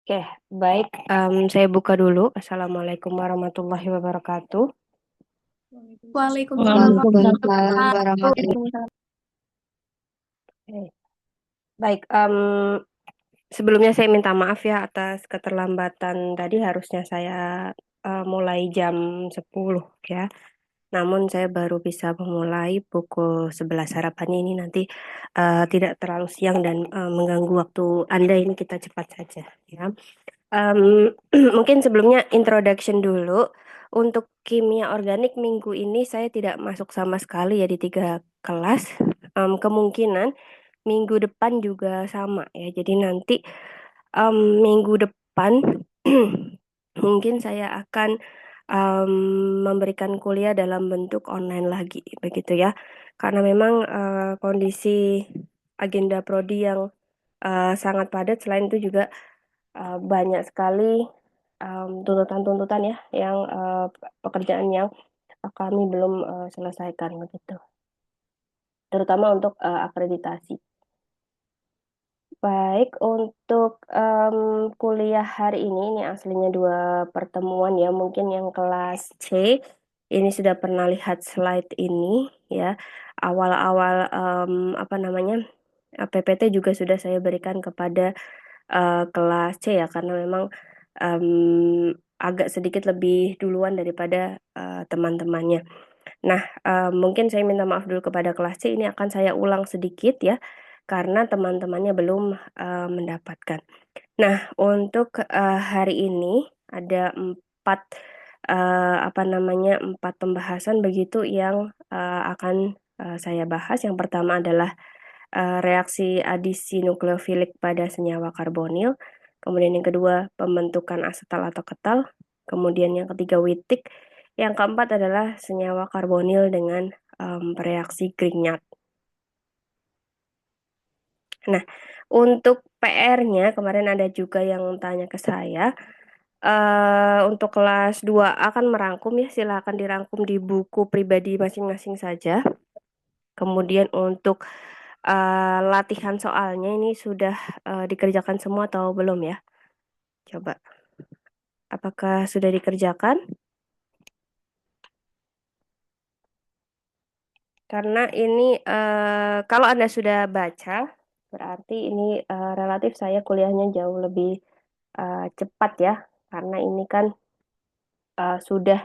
Oke, baik. Saya buka dulu. Assalamualaikum warahmatullahi wabarakatuh. Waalaikumsalam Waalaikumsalam warahmatullahi warahmatullahi wabarakatuh. Oke, baik. Sebelumnya saya minta maaf ya atas keterlambatan tadi. Harusnya saya mulai jam 10 ya. Namun saya baru bisa memulai pukul 11 harapannya ini nanti tidak terlalu siang dan mengganggu waktu Anda ini kita cepat saja ya. Mungkin sebelumnya introduction dulu. Untuk kimia organik minggu ini saya tidak masuk sama sekali ya di 3 kelas. Kemungkinan minggu depan juga sama ya. Jadi nanti minggu depan mungkin saya akan em, memberikan kuliah dalam bentuk online lagi, begitu ya. Karena memang kondisi agenda prodi yang sangat padat. Selain itu juga banyak sekali tuntutan-tuntutan ya, yang pekerjaan yang kami belum selesaikan begitu, terutama untuk akreditasi. Baik, untuk kuliah hari ini aslinya 2 pertemuan ya. Mungkin yang kelas C ini sudah pernah lihat slide ini ya. Awal-awal apa namanya PPT juga sudah saya berikan kepada kelas C ya, karena memang agak sedikit lebih duluan daripada teman-temannya. Nah, mungkin saya minta maaf dulu kepada kelas C, ini akan saya ulang sedikit ya, karena teman-temannya belum mendapatkan. Nah, untuk hari ini ada empat pembahasan begitu yang akan saya bahas. Yang pertama adalah reaksi adisi nukleofilik pada senyawa karbonil. Kemudian yang kedua, pembentukan asetal atau ketal. Kemudian yang ketiga, Wittig. Yang keempat adalah senyawa karbonil dengan reaksi Grignard. Nah, untuk PR-nya kemarin ada juga yang tanya ke saya. Untuk kelas 2 akan merangkum ya, silakan dirangkum di buku pribadi masing-masing saja. Kemudian untuk latihan soalnya ini sudah dikerjakan semua atau belum ya? Coba, apakah sudah dikerjakan? Karena ini kalau Anda sudah baca, berarti ini relatif saya kuliahnya jauh lebih cepat ya. Karena ini kan sudah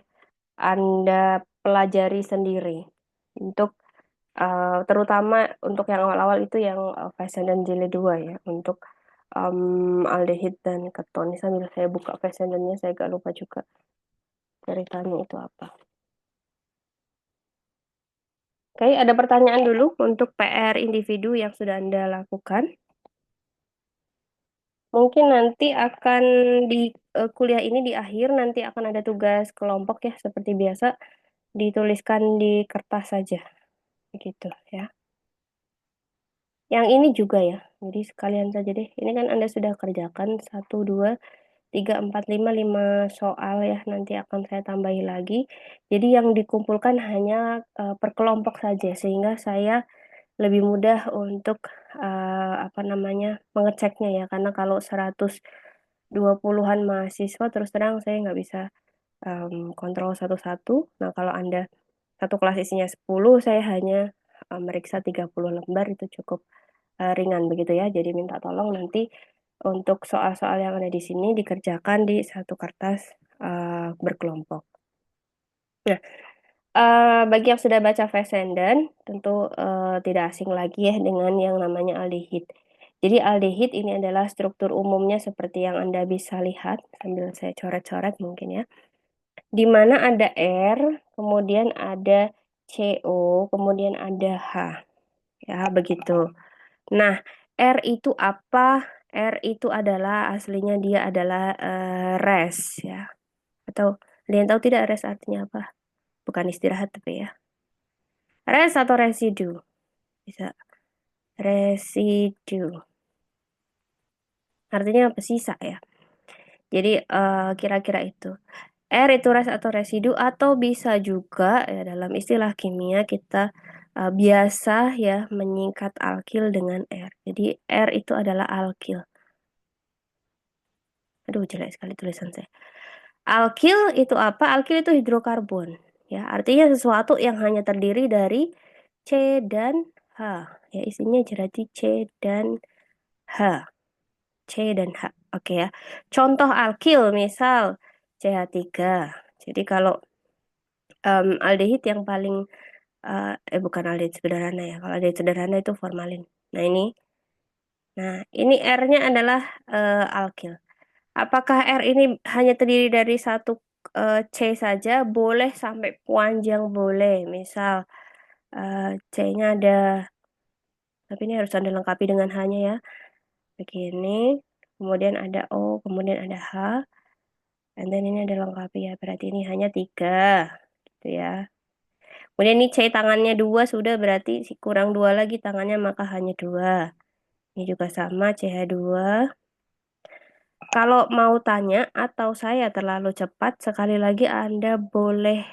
Anda pelajari sendiri. Untuk terutama untuk yang awal-awal itu yang Faisen dan jilid 2 ya. Untuk aldehid dan keton. Ini sambil saya buka Faisendennya, saya agak lupa juga ceritanya itu apa. Oke, ada pertanyaan dulu untuk PR individu yang sudah Anda lakukan. Mungkin nanti akan di kuliah ini di akhir nanti akan ada tugas kelompok ya, seperti biasa dituliskan di kertas saja gitu ya. Yang ini juga ya. Jadi sekalian saja deh. Ini kan Anda sudah kerjakan 1, 2, 3, 4, 5 soal ya. Nanti akan saya tambahi lagi. Jadi yang dikumpulkan hanya per kelompok saja, sehingga saya lebih mudah untuk apa namanya mengeceknya ya. Karena kalau 120-an mahasiswa, terus terang saya nggak bisa kontrol satu-satu. Nah, kalau Anda satu kelas isinya 10, saya hanya meriksa 30 lembar, itu cukup ringan begitu ya. Jadi minta tolong nanti untuk soal-soal yang ada di sini dikerjakan di satu kertas berkelompok. Nah, bagi yang sudah baca Fessenden, tentu tidak asing lagi ya dengan yang namanya aldehid. Jadi aldehid ini adalah struktur umumnya seperti yang Anda bisa lihat, sambil saya coret-coret mungkin ya. Di mana ada R, kemudian ada CO, kemudian ada H. Ya, begitu. Nah, R itu apa? R itu adalah aslinya dia adalah res ya. Atau kalian tahu tidak res artinya apa? Bukan istirahat tapi ya. Res atau residu. Bisa. Residu. Artinya apa? Sisa ya. Jadi kira-kira itu. R itu res atau residu, atau bisa juga ya, dalam istilah kimia kita biasa ya menyingkat alkil dengan R. Jadi R itu adalah alkil. Aduh, jelek sekali tulisan saya. Alkil itu apa? Alkil itu hidrokarbon. Ya, artinya sesuatu yang hanya terdiri dari C dan H. Ya, isinya berarti C dan H. C dan H. Oke ya. Contoh alkil misal CH3. Jadi kalau aldehid yang paling bukan aldehid sederhana ya. Kalau aldehid sederhana itu formalin. Nah, ini. Nah, ini R-nya adalah alkil. Apakah R ini hanya terdiri dari satu C saja? Boleh sampai panjang boleh. Misal C-nya ada, tapi ini harus Anda lengkapi dengan H-nya ya. Begini, kemudian ada O, kemudian ada H, dan then ini ada lengkapi ya. Berarti ini hanya 3, gitu ya. Kemudian ini C tangannya 2 sudah berarti kurang 2 lagi tangannya maka hanya 2. Ini juga sama CH2. Kalau mau tanya atau saya terlalu cepat, sekali lagi Anda boleh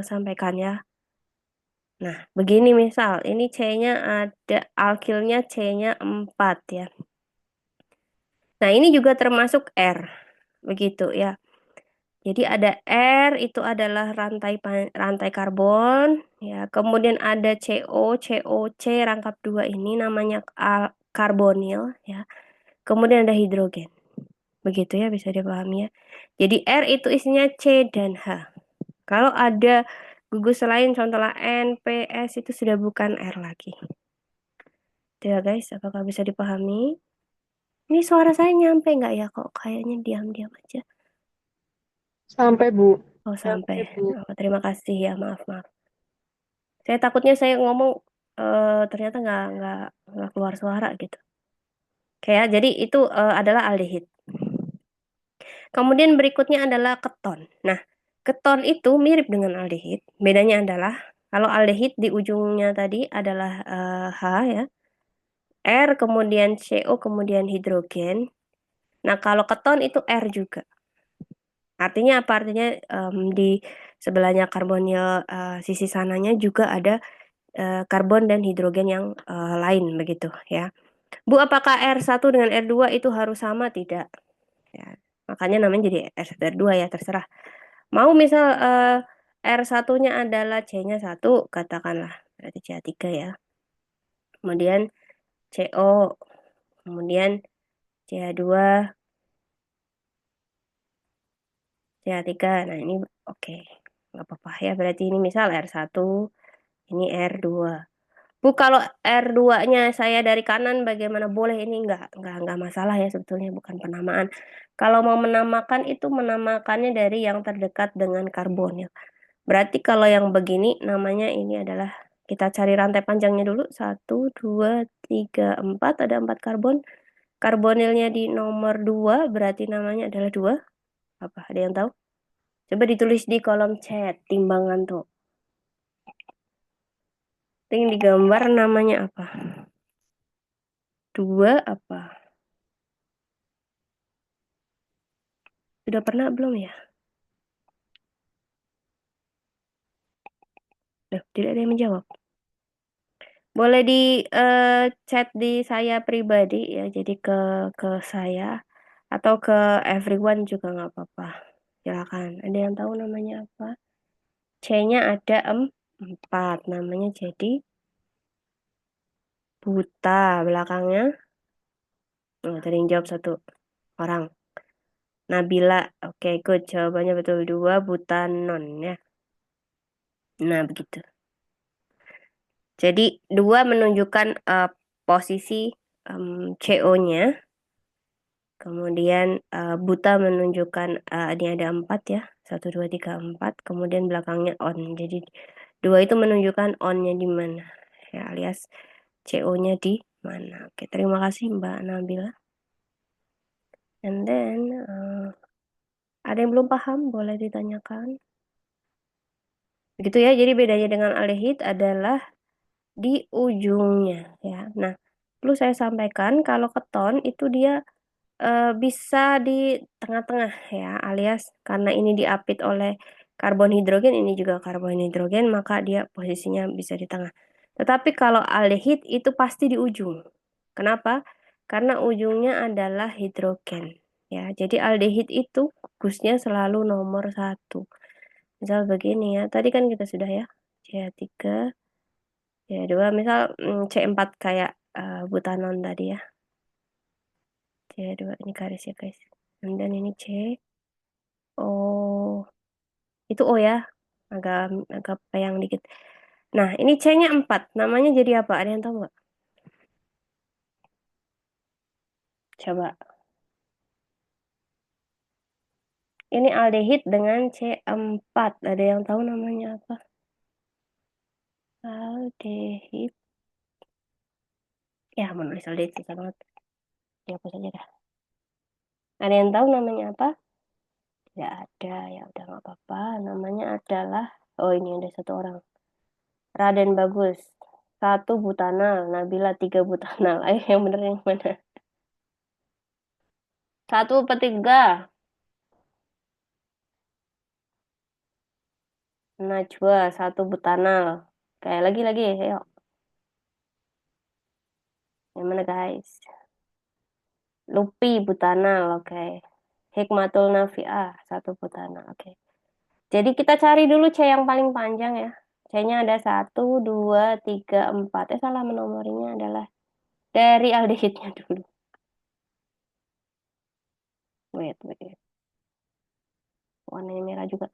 sampaikan ya. Nah, begini misal, ini C-nya ada, alkilnya C-nya 4 ya. Nah, ini juga termasuk R, begitu ya. Jadi ada R, itu adalah rantai karbon, ya. Kemudian ada CO, COC, rangkap 2 ini namanya karbonil, ya. Kemudian ada hidrogen. Begitu ya, bisa dipahami ya. Jadi R itu isinya C dan H. Kalau ada gugus lain, contohnya N, P, S, itu sudah bukan R lagi. Itu ya guys, apakah bisa dipahami? Ini suara saya nyampe nggak ya? Kok kayaknya diam-diam aja. Sampai, Bu. Oh sampai. Sampai, Bu. Oh, terima kasih ya, maaf maaf. Saya takutnya saya ngomong ternyata nggak keluar suara gitu. Kayak jadi itu adalah aldehid. Kemudian berikutnya adalah keton. Nah, keton itu mirip dengan aldehid. Bedanya adalah kalau aldehid di ujungnya tadi adalah H ya, R kemudian CO kemudian hidrogen. Nah, kalau keton itu R juga. Artinya apa? Artinya di sebelahnya karbonil sisi sananya juga ada karbon dan hidrogen yang lain begitu ya. Bu, apakah R1 dengan R2 itu harus sama? Tidak. Ya, makanya namanya jadi R1 R2 ya, terserah. Mau misal R1-nya adalah C-nya 1, katakanlah. Berarti CH3 ya. Kemudian CO, kemudian CH2, CH3. Nah, ini oke. Nggak apa-apa ya. Berarti ini misal R1, ini R2. Bu, kalau R2-nya saya dari kanan bagaimana? Boleh, ini nggak masalah ya sebetulnya, bukan penamaan. Kalau mau menamakan itu menamakannya dari yang terdekat dengan karbon ya. Berarti kalau yang begini namanya ini adalah kita cari rantai panjangnya dulu. 1, 2, 3, 4. Ada 4 karbon. Karbonilnya di nomor 2 berarti namanya adalah 2. Apa? Ada yang tahu? Coba ditulis di kolom chat timbangan tuh. Yang digambar namanya apa? 2 apa? Sudah pernah belum ya? Loh, tidak ada yang menjawab. Boleh di chat di saya pribadi ya, jadi ke saya atau ke everyone juga nggak apa-apa. Silakan. Ada yang tahu namanya apa? C-nya ada 4, namanya jadi buta belakangnya. Oh, tadi yang jawab satu orang. Nabila, oke, good. Jawabannya betul 2, buta non ya. Nah, begitu. Jadi 2 menunjukkan posisi CO-nya. Kemudian buta menunjukkan ini ada 4 ya. 1, 2, 3, 4. Kemudian belakangnya on. Jadi 2 itu menunjukkan on-nya di mana. Ya, alias CO-nya di mana. Oke, terima kasih Mbak Nabila. And then ada yang belum paham boleh ditanyakan. Begitu ya. Jadi bedanya dengan aldehid adalah di ujungnya ya. Nah, perlu saya sampaikan kalau keton itu dia bisa di tengah-tengah ya, alias karena ini diapit oleh karbon hidrogen, ini juga karbon hidrogen, maka dia posisinya bisa di tengah. Tetapi kalau aldehid itu pasti di ujung. Kenapa? Karena ujungnya adalah hidrogen ya. Jadi aldehid itu gusnya selalu nomor satu. Misal begini ya, tadi kan kita sudah ya, CH3, CH2, misal C4 kayak butanon tadi ya. C2 ini garis ya guys. Dan ini C, O, itu O ya, agak agak peyang dikit. Nah, ini C-nya 4, namanya jadi apa? Ada yang tahu nggak? Coba. Ini aldehid dengan C4. Ada yang tahu namanya apa? Aldehid. Ya, menulis aldehid susah banget. Dihapus aja dah. Ada yang tahu namanya apa? Tidak ada. Ya udah nggak apa-apa. Namanya adalah, oh ini ada satu orang. Raden Bagus. Satu butanal. Nabila tiga butanal. Ayo yang bener yang mana? Satu per tiga. Najwa satu butanal. Kayak lagi. Ayo. Yang mana guys? Lupi butanal. Oke. Hikmatul Nafi'ah satu butanal. Oke. Jadi kita cari dulu C yang paling panjang ya. C-nya ada satu, dua, tiga, empat. Salah menomorinya adalah dari aldehidnya dulu. Wait. Warnanya merah juga.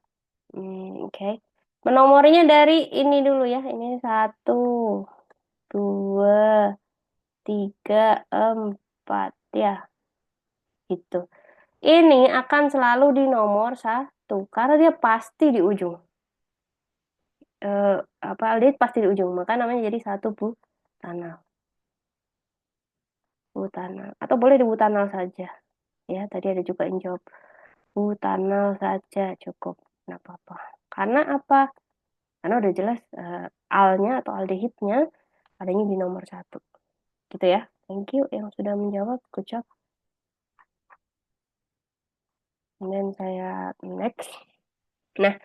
Oke. Menomorinya dari ini dulu ya. Ini satu, dua, tiga, empat ya. Gitu. Ini akan selalu di nomor satu karena dia pasti di ujung. Eh, apa aldehid pasti di ujung. Maka namanya jadi satu butanal. Butanal. Atau boleh di butanal saja. Ya, tadi ada juga yang jawab butanal saja cukup. Nggak apa-apa. Karena apa? Karena udah jelas alnya atau aldehidnya adanya di nomor satu. Gitu ya. Thank you yang sudah menjawab. Good job. Kemudian saya next. Nah,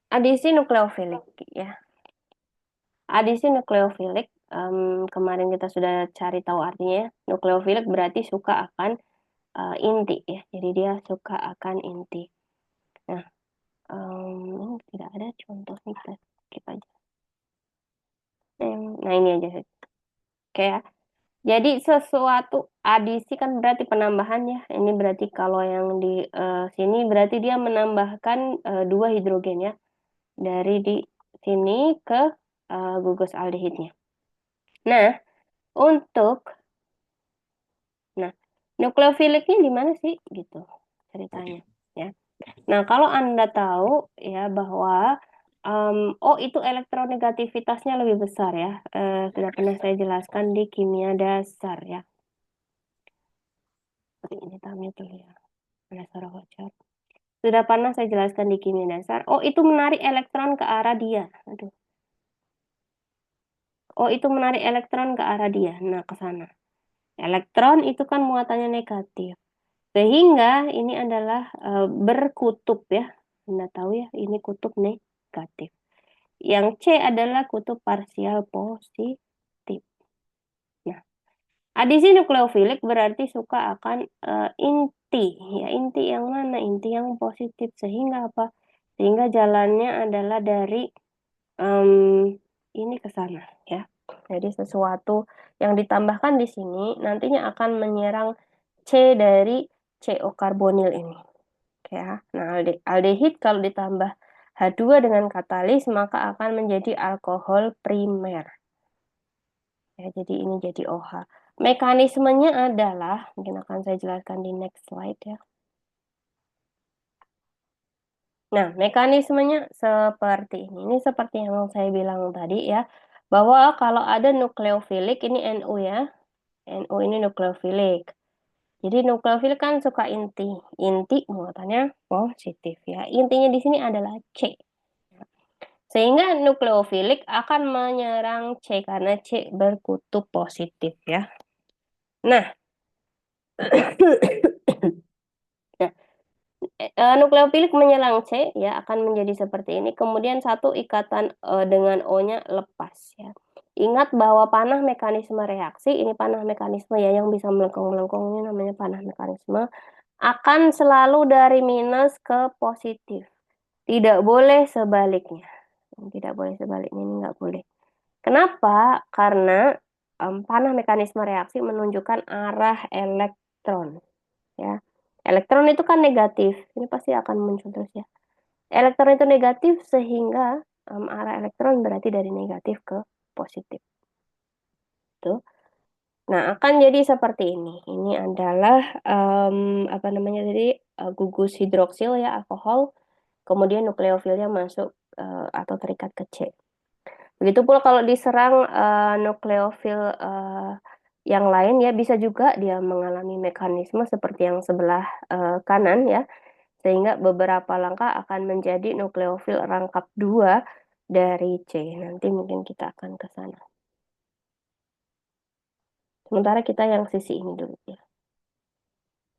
adisi nukleofilik ya. Adisi nukleofilik. Kemarin kita sudah cari tahu artinya ya. Nukleofilik berarti suka akan inti ya. Jadi dia suka akan inti. Nah, ini tidak ada contohnya kita skip aja. Nah, ini aja. Oke ya. Jadi sesuatu adisi kan berarti penambahan ya. Ini berarti kalau yang di sini berarti dia menambahkan dua hidrogen ya. Dari di sini ke gugus aldehidnya. Nah, untuk nah nukleofiliknya di mana sih gitu ceritanya ya. Nah, kalau Anda tahu ya bahwa oh itu elektronegativitasnya lebih besar ya. Sudah pernah saya jelaskan di kimia dasar ya. Seperti ini tamnya tuh ya. Ada suara bocor. Sudah pernah saya jelaskan di kimia dasar. Oh, itu menarik elektron ke arah dia. Aduh. Oh, itu menarik elektron ke arah dia. Nah, ke sana. Elektron itu kan muatannya negatif. Sehingga ini adalah berkutub ya. Anda tahu ya, ini kutub negatif. Yang C adalah kutub parsial positif. Nah, adisi nukleofilik berarti suka akan inti. Ya, inti yang mana? Inti yang positif. Sehingga apa? Sehingga jalannya adalah dari ini ke sana ya. Jadi sesuatu yang ditambahkan di sini nantinya akan menyerang C dari CO karbonil ini. Ya. Nah, aldehid kalau ditambah H2 dengan katalis maka akan menjadi alkohol primer. Ya, jadi ini jadi OH. Mekanismenya adalah, mungkin akan saya jelaskan di next slide ya. Nah, mekanismenya seperti ini. Ini seperti yang saya bilang tadi ya, bahwa kalau ada nukleofilik, ini NU ya. NU ini nukleofilik. Jadi nukleofilik kan suka inti. Inti muatannya positif ya. Intinya di sini adalah C. Sehingga nukleofilik akan menyerang C karena C berkutub positif ya. Nah, nah nukleofilik menyerang C ya akan menjadi seperti ini. Kemudian satu ikatan dengan O-nya lepas ya. Ingat bahwa panah mekanisme reaksi, ini panah mekanisme ya yang bisa melengkung-melengkung ini namanya panah mekanisme, akan selalu dari minus ke positif. Tidak boleh sebaliknya. Tidak boleh sebaliknya, ini nggak boleh. Kenapa? Karena panah mekanisme reaksi menunjukkan arah elektron. Ya, elektron itu kan negatif. Ini pasti akan muncul terus ya. Elektron itu negatif sehingga arah elektron berarti dari negatif ke positif. Tuh. Nah, akan jadi seperti ini. Ini adalah apa namanya tadi gugus hidroksil ya alkohol. Kemudian nukleofilnya masuk atau terikat ke C. Begitu pula kalau diserang nukleofil yang lain ya bisa juga dia mengalami mekanisme seperti yang sebelah kanan ya. Sehingga beberapa langkah akan menjadi nukleofil rangkap 2 dari C. Nanti mungkin kita akan ke sana. Sementara kita yang sisi ini dulu ya.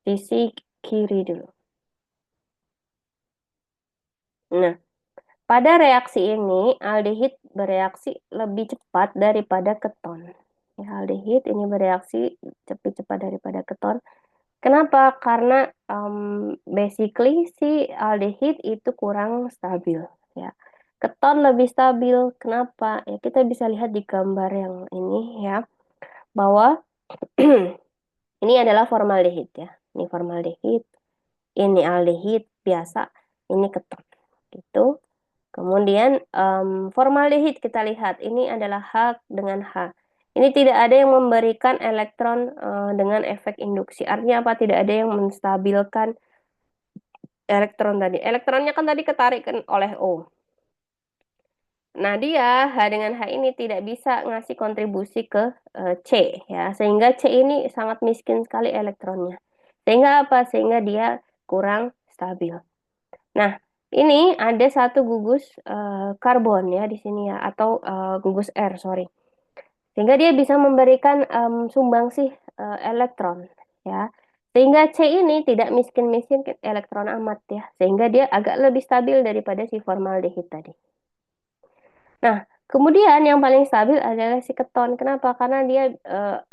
Sisi kiri dulu. Nah, pada reaksi ini aldehid bereaksi lebih cepat daripada keton. Ya, aldehid ini bereaksi lebih cepat daripada keton. Kenapa? Karena basically si aldehid itu kurang stabil ya. Keton lebih stabil. Kenapa? Ya kita bisa lihat di gambar yang ini ya bahwa ini adalah formaldehid ya. Ini formaldehid, ini aldehid biasa, ini keton. Gitu. Kemudian formaldehid kita lihat ini adalah H dengan H. Ini tidak ada yang memberikan elektron dengan efek induksi. Artinya apa? Tidak ada yang menstabilkan elektron tadi. Elektronnya kan tadi ketarik oleh O. Nah, dia H dengan H ini tidak bisa ngasih kontribusi ke C ya. Sehingga C ini sangat miskin sekali elektronnya. Sehingga apa? Sehingga dia kurang stabil. Nah, ini ada satu gugus karbon ya di sini ya atau gugus R, sorry. Sehingga dia bisa memberikan sumbangsih elektron ya. Sehingga C ini tidak miskin-miskin elektron amat ya. Sehingga dia agak lebih stabil daripada si formaldehid tadi. Nah, kemudian yang paling stabil adalah si keton. Kenapa? Karena dia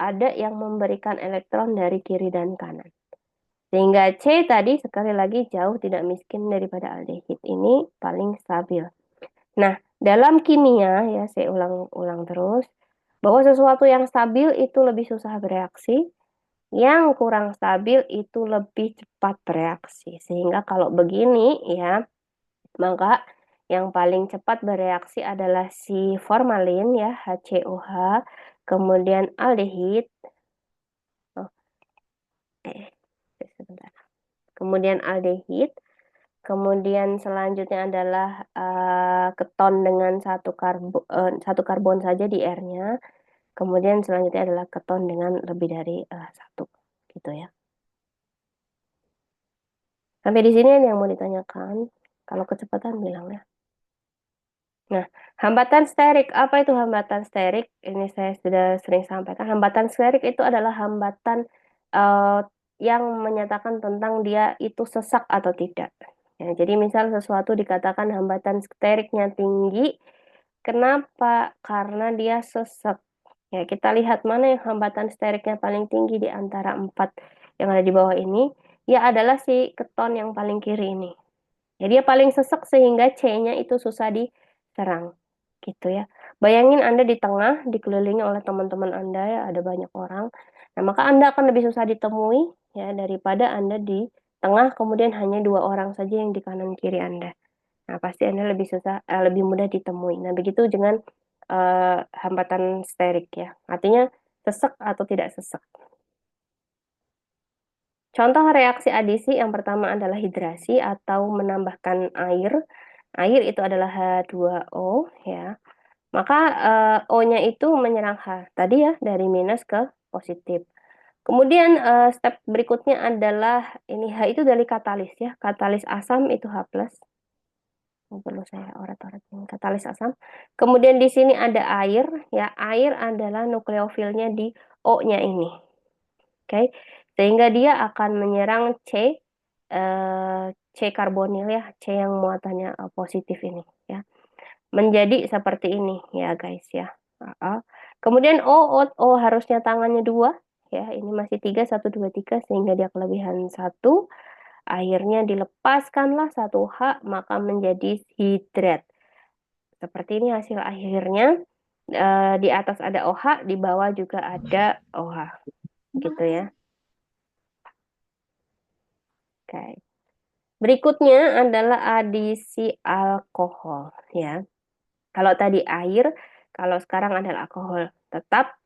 ada yang memberikan elektron dari kiri dan kanan. Sehingga C tadi sekali lagi jauh tidak miskin daripada aldehid. Ini paling stabil. Nah, dalam kimia ya saya ulang-ulang terus bahwa sesuatu yang stabil itu lebih susah bereaksi, yang kurang stabil itu lebih cepat bereaksi. Sehingga kalau begini ya, maka yang paling cepat bereaksi adalah si formalin ya, HCOH, kemudian aldehid. Oh, sebentar. Kemudian aldehid, kemudian selanjutnya adalah keton dengan satu karbon saja di R-nya. Kemudian selanjutnya adalah keton dengan lebih dari satu, gitu ya. Sampai di sini ada yang mau ditanyakan. Kalau kecepatan bilang ya. Nah, hambatan sterik. Apa itu hambatan sterik? Ini saya sudah sering sampaikan. Hambatan sterik itu adalah hambatan eh, yang menyatakan tentang dia itu sesak atau tidak. Ya, jadi misal sesuatu dikatakan hambatan steriknya tinggi. Kenapa? Karena dia sesak. Ya, kita lihat mana yang hambatan steriknya paling tinggi di antara 4 yang ada di bawah ini. Ya adalah si keton yang paling kiri ini. Ya, dia paling sesek sehingga C-nya itu susah diserang. Gitu ya. Bayangin Anda di tengah, dikelilingi oleh teman-teman Anda ya, ada banyak orang. Nah, maka Anda akan lebih susah ditemui ya daripada Anda di tengah kemudian hanya 2 orang saja yang di kanan kiri Anda. Nah, pasti Anda lebih susah, lebih mudah ditemui. Nah, begitu dengan hambatan sterik ya. Artinya sesek atau tidak sesek. Contoh reaksi adisi yang pertama adalah hidrasi atau menambahkan air. Air itu adalah H2O ya. Maka O-nya itu menyerang H. Tadi ya dari minus ke positif. Kemudian step berikutnya adalah ini H itu dari katalis ya. Katalis asam itu H+. Perlu saya orat-orat ini katalis asam. Kemudian di sini ada air ya. Air adalah nukleofilnya di O-nya ini. Oke. Sehingga dia akan menyerang C karbonil ya, C yang muatannya positif ini ya. Menjadi seperti ini ya guys ya. Kemudian O harusnya tangannya dua, ya ini masih tiga, satu, dua, tiga, sehingga dia kelebihan satu. Akhirnya dilepaskanlah satu H, maka menjadi hidrat. Seperti ini hasil akhirnya. Di atas ada OH, di bawah juga ada OH, gitu ya. Oke. Berikutnya adalah adisi alkohol, ya. Kalau tadi air, kalau sekarang adalah alkohol. Tetap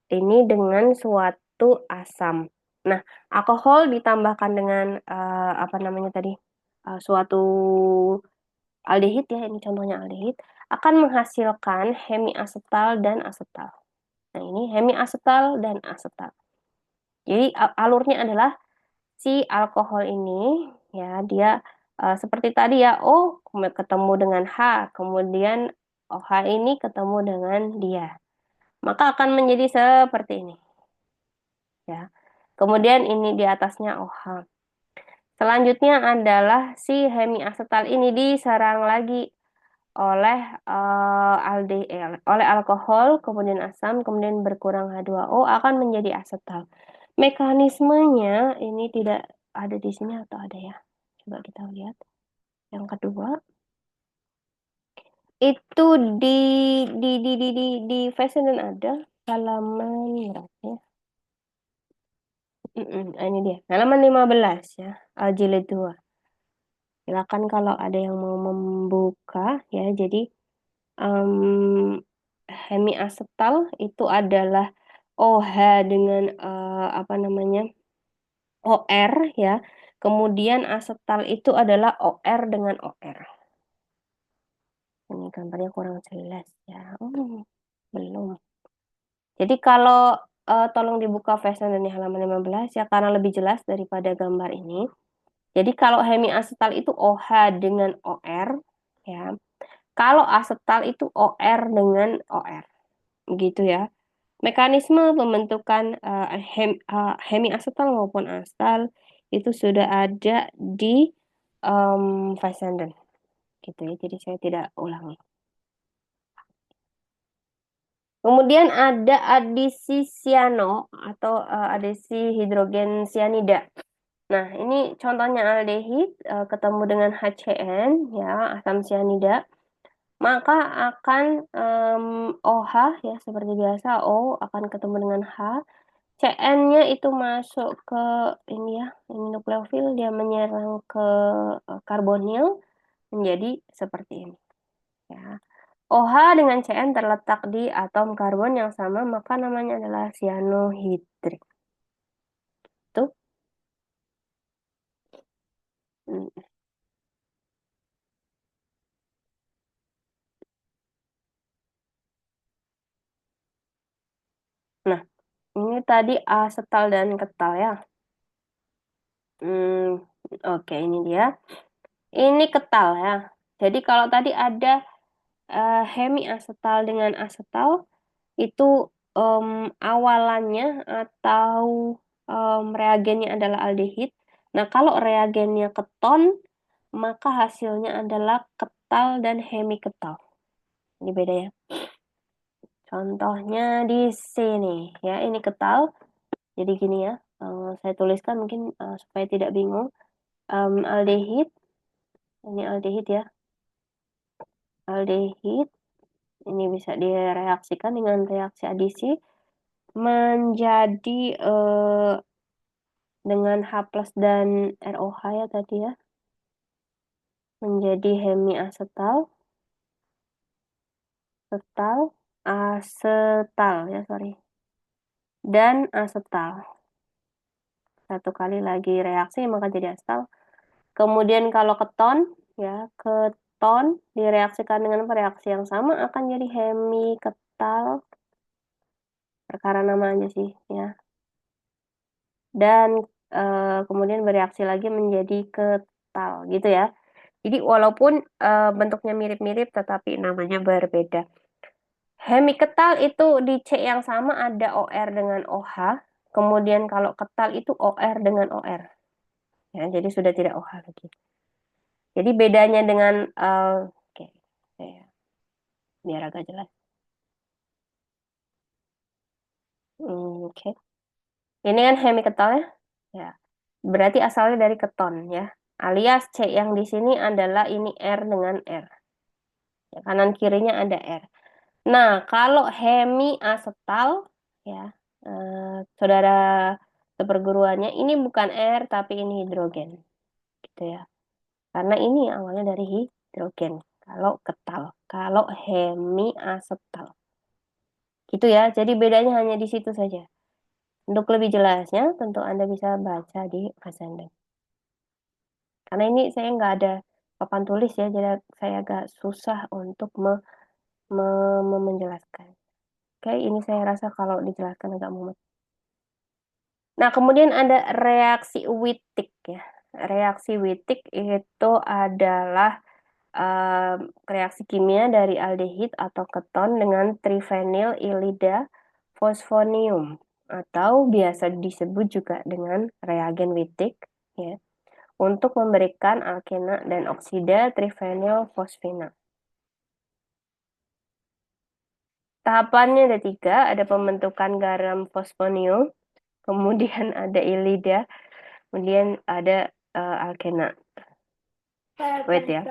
ini dengan suatu asam. Nah, alkohol ditambahkan dengan apa namanya tadi? Suatu aldehid ya, ini contohnya aldehid, akan menghasilkan hemiasetal dan asetal. Nah, ini hemiasetal dan asetal. Jadi alurnya adalah si alkohol ini ya dia seperti tadi ya, ketemu dengan H, kemudian OH ini ketemu dengan dia. Maka akan menjadi seperti ini ya. Kemudian ini di atasnya OH. Selanjutnya adalah si hemiasetal ini diserang lagi oleh oleh alkohol, kemudian asam, kemudian berkurang H2O akan menjadi asetal. Mekanismenya ini tidak ada di sini atau ada ya? Coba kita lihat. Yang kedua, itu di fashion dan ada halaman berapa ya? Ini dia. Halaman 15 ya. Jilid 2. Silakan kalau ada yang mau membuka ya. Jadi hemiasetal itu adalah OH dengan apa namanya? OR ya. Kemudian asetal itu adalah OR dengan OR. Ini gambarnya kurang jelas ya. Belum. Jadi kalau tolong dibuka fashion dan di halaman 15 ya karena lebih jelas daripada gambar ini. Jadi kalau hemiasetal itu OH dengan OR ya. Kalau asetal itu OR dengan OR. Gitu ya. Mekanisme pembentukan hemiasetal maupun asetal itu sudah ada di Fessenden gitu ya. Jadi saya tidak ulangi. Kemudian ada adisi siano atau adisi hidrogen sianida. Nah, ini contohnya aldehid ketemu dengan HCN ya, asam sianida, maka akan OH ya seperti biasa O akan ketemu dengan H. CN-nya itu masuk ke ini ya, ini nukleofil, dia menyerang ke karbonil menjadi seperti ini ya. OH dengan CN terletak di atom karbon yang sama, maka namanya adalah sianohidrik. Tuh. Hmm. Nah, ini tadi asetal dan ketal ya. Hmm, oke, ini dia. Ini ketal ya. Jadi kalau tadi ada hemiasetal dengan asetal, itu awalannya atau reagennya adalah aldehid. Nah, kalau reagennya keton, maka hasilnya adalah ketal dan hemiketal. Ini beda ya. Contohnya di sini ya, ini ketal. Jadi gini ya, saya tuliskan mungkin supaya tidak bingung. Aldehid, ini aldehid ya. Aldehid, ini bisa direaksikan dengan reaksi adisi menjadi dengan H plus dan ROH ya tadi ya, menjadi hemiasetal, setal, asetal ya sorry, dan asetal. Satu kali lagi reaksi maka jadi asetal. Kemudian kalau keton ya, keton direaksikan dengan reaksi yang sama akan jadi hemiketal, perkara nama aja sih ya. Dan kemudian bereaksi lagi menjadi ketal gitu ya. Jadi walaupun bentuknya mirip-mirip tetapi namanya berbeda. Hemiketal itu di C yang sama ada OR dengan OH. Kemudian kalau ketal itu OR dengan OR. Ya, jadi sudah tidak OH lagi. Jadi bedanya dengan oke, ya, biar agak jelas. Oke. Ini kan hemiketal ya. Ya. Berarti asalnya dari keton ya. Alias C yang di sini adalah ini R dengan R. Ya, kanan kirinya ada R. Nah, kalau hemiasetal ya, saudara seperguruannya ini bukan R tapi ini hidrogen gitu ya. Karena ini awalnya dari hidrogen. Kalau ketal, kalau hemiasetal. Gitu ya. Jadi bedanya hanya di situ saja. Untuk lebih jelasnya, tentu Anda bisa baca di Fazenda. Karena ini saya nggak ada papan tulis ya, jadi saya agak susah untuk menjelaskan. Oke, ini saya rasa kalau dijelaskan agak mumet. Nah, kemudian ada reaksi Wittig ya. Reaksi Wittig itu adalah reaksi kimia dari aldehid atau keton dengan trifenililida fosfonium atau biasa disebut juga dengan reagen Wittig ya, untuk memberikan alkena dan oksida trifenilfosfina. Tahapannya ada tiga, ada pembentukan garam fosfonium, kemudian ada ilida, kemudian ada alkena. Wait ya.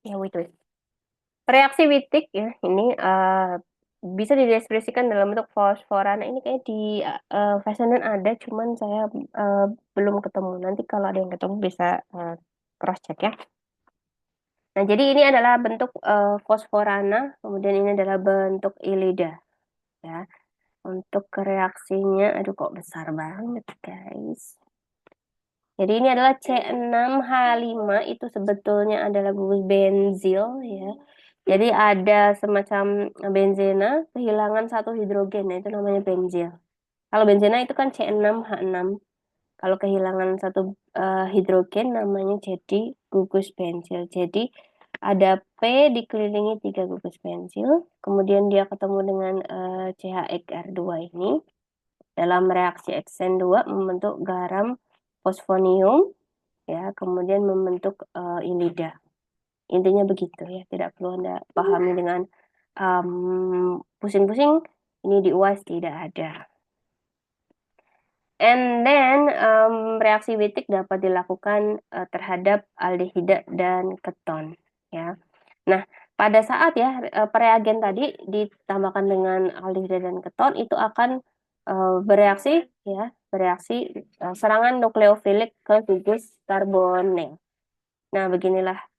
Ya, wait. Reaksi Wittig ya, ini bisa dideskripsikan dalam bentuk fosforana. Ini kayak di Vaseline ada, cuman saya belum ketemu. Nanti kalau ada yang ketemu bisa cross check ya. Nah, jadi ini adalah bentuk fosforana, kemudian ini adalah bentuk ilida ya. Untuk reaksinya, aduh kok besar banget guys. Jadi ini adalah C6H5 itu sebetulnya adalah gugus benzil ya. Jadi ada semacam benzena kehilangan satu hidrogen, nah itu namanya benzil. Kalau benzena itu kan C6H6. Kalau kehilangan satu hidrogen namanya jadi gugus benzil. Jadi ada P dikelilingi tiga gugus benzil, kemudian dia ketemu dengan CH2 ini. Dalam reaksi Xn2 membentuk garam fosfonium ya, kemudian membentuk inida. Intinya begitu ya, tidak perlu Anda pahami dengan pusing-pusing. Ini di UAS tidak ada. And then reaksi Wittig dapat dilakukan terhadap aldehida dan keton ya. Nah, pada saat ya pereagen tadi ditambahkan dengan aldehida dan keton itu akan bereaksi ya, bereaksi serangan nukleofilik ke gugus karbonil. Nah, beginilah